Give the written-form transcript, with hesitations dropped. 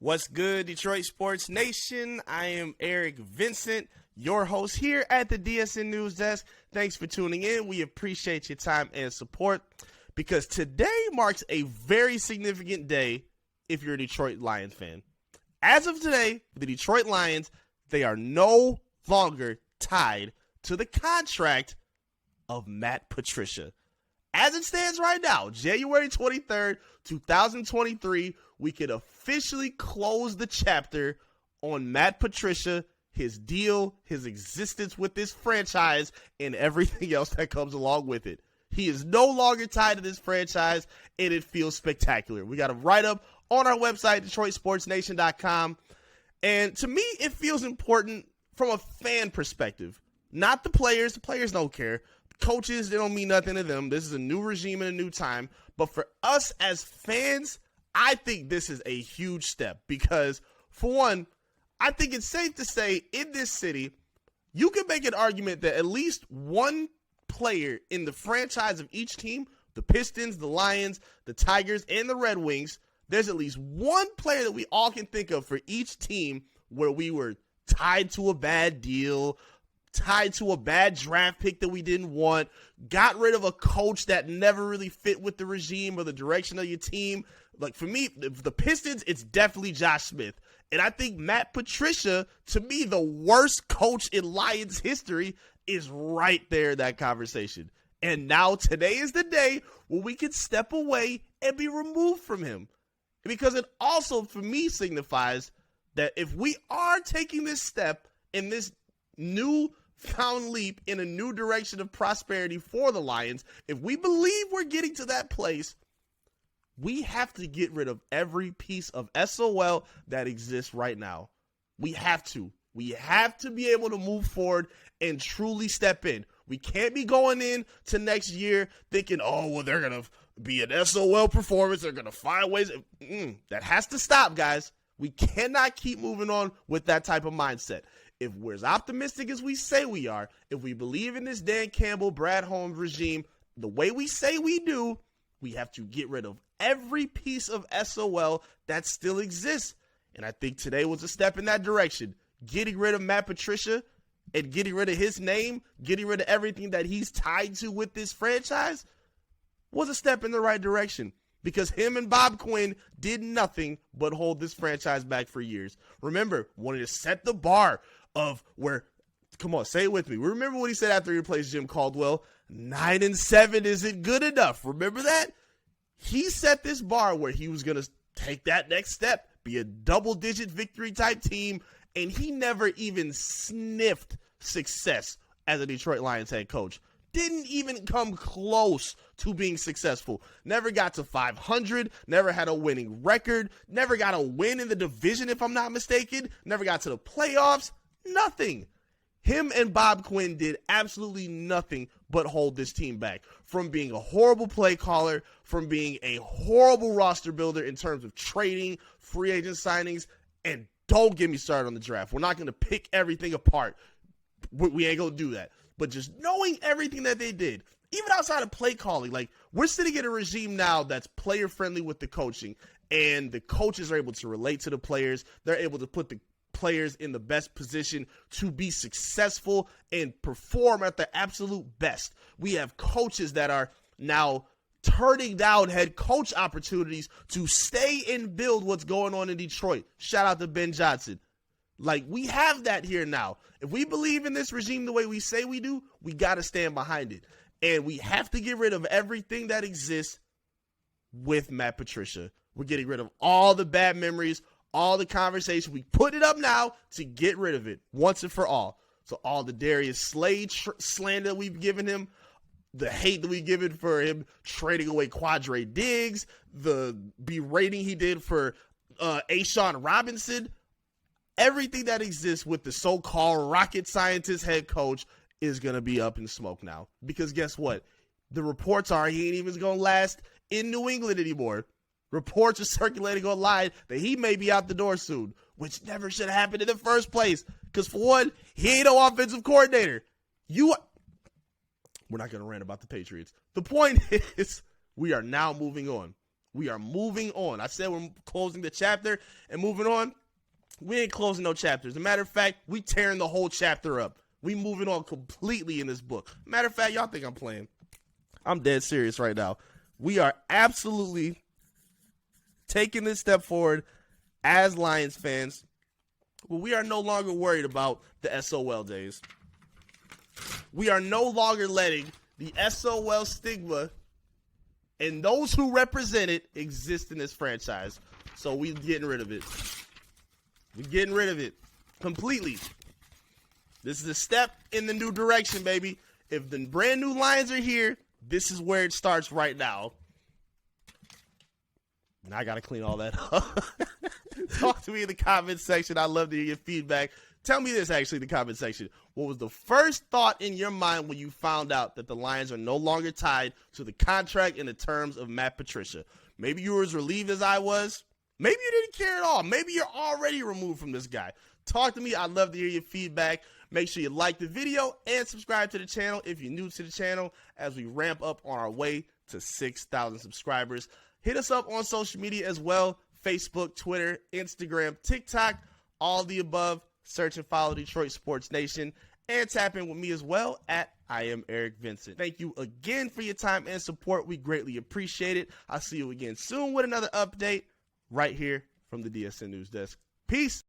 What's good, Detroit Sports Nation? I am Eric Vincent, your host here at the DSN News Desk. Thanks for tuning in. We appreciate your time and support because today marks a very significant day if you're a Detroit Lions fan. As of today, the Detroit Lions, they are no longer tied to the contract of Matt Patricia. As it stands right now, January 23rd, 2023, we could officially close the chapter on Matt Patricia, his deal, his existence with this franchise, and everything else that comes along with it. He is no longer tied to this franchise, and it feels spectacular. We got a write-up on our website, DetroitSportsNation.com, and to me, it feels important from a fan perspective. Not the players. The players don't care. Coaches, they don't mean nothing to them. This is a new regime and a new time. But for us as fans, I think this is a huge step because, for one, I think it's safe to say in this city, you can make an argument that at least one player in the franchise of each team, the Pistons, the Lions, the Tigers, and the Red Wings, there's at least one player that we all can think of for each team where we were tied to a bad deal, tied to a bad draft pick that we didn't want, got rid of a coach that never really fit with the regime or the direction of your team. Like for me, the Pistons, it's definitely Josh Smith. And I think Matt Patricia, to me, the worst coach in Lions history, is right there in that conversation. And now today is the day where we can step away and be removed from him. Because it also, for me, signifies that if we are taking this step in this new found leap in a new direction of prosperity for the Lions, if we believe we're getting to that place, we have to get rid of every piece of SOL that exists right now. We have to. We have to be able to move forward and truly step in. We can't be going in to next year thinking, oh, well, they're going to be an SOL performance. They're going to find ways. That has to stop, guys. We cannot keep moving on with that type of mindset. If we're as optimistic as we say we are, if we believe in this Dan Campbell, Brad Holmes regime, the way we say we do, we have to get rid of every piece of SOL that still exists. And I think today was a step in that direction. Getting rid of Matt Patricia and getting rid of his name, getting rid of everything that he's tied to with this franchise was a step in the right direction. Because him and Bob Quinn did nothing but hold this franchise back for years. Remember, wanted to set the bar of where, come on, say it with me. Remember what he said after he replaced Jim Caldwell? 9-7 isn't good enough. Remember that? He set this bar where he was going to take that next step, be a double-digit victory type team, and he never even sniffed success as a Detroit Lions head coach. Didn't even come close to being successful. Never got to 500, never had a winning record, never got a win in the division if I'm not mistaken, never got to the playoffs, nothing. Him and Bob Quinn did absolutely nothing but hold this team back from being a horrible play caller, from being a horrible roster builder in terms of trading, free agent signings, and don't get me started on the draft. We're not going to pick everything apart. We ain't going to do that. But just knowing everything that they did, even outside of play calling, like we're sitting in a regime now that's player friendly with the coaching, and the coaches are able to relate to the players. They're able to put the players in the best position to be successful and perform at the absolute best. We have coaches that are now turning down head coach opportunities to stay and build what's going on in Detroit. Shout out to Ben Johnson. Like, we have that here now. If we believe in this regime the way we say we do, we got to stand behind it. And we have to get rid of everything that exists with Matt Patricia. We're getting rid of all the bad memories, all the conversation. We put it up now to get rid of it once and for all. So all the Darius Slade slander we've given him, the hate that we've given for him trading away Quadre Diggs, the berating he did for A'Shawn Robinson, everything that exists with the so-called rocket scientist head coach is going to be up in smoke now. Because guess what? The reports are he ain't even going to last in New England anymore. Reports are circulating online that he may be out the door soon, which never should have happened in the first place. Because for one, he ain't no offensive coordinator. We're not going to rant about the Patriots. The point is, we are now moving on. We are moving on. I said we're closing the chapter and moving on. We ain't closing no chapters. As a matter of fact, we tearing the whole chapter up. We moving on completely in this book. Matter of fact, y'all think I'm playing. I'm dead serious right now. We are absolutely taking this step forward as Lions fans. Well, we are no longer worried about the SOL days. We are no longer letting the SOL stigma and those who represent it exist in this franchise. So we getting rid of it. We're getting rid of it completely. This is a step in the new direction, baby. If the brand new Lions are here, this is where it starts right now. Now I got to clean all that up. Talk to me in the comment section. I'd love to hear your feedback. Tell me this, actually, in the comment section. What was the first thought in your mind when you found out that the Lions are no longer tied to the contract and the terms of Matt Patricia? Maybe you were as relieved as I was. Maybe you didn't care at all. Maybe you're already removed from this guy. Talk to me. I'd love to hear your feedback. Make sure you like the video and subscribe to the channel if you're new to the channel as we ramp up on our way to 6,000 subscribers. Hit us up on social media as well. Facebook, Twitter, Instagram, TikTok, all the above. Search and follow Detroit Sports Nation and tap in with me as well at I am Eric Vincent. Thank you again for your time and support. We greatly appreciate it. I'll see you again soon with another update right here from the DSN News Desk. Peace.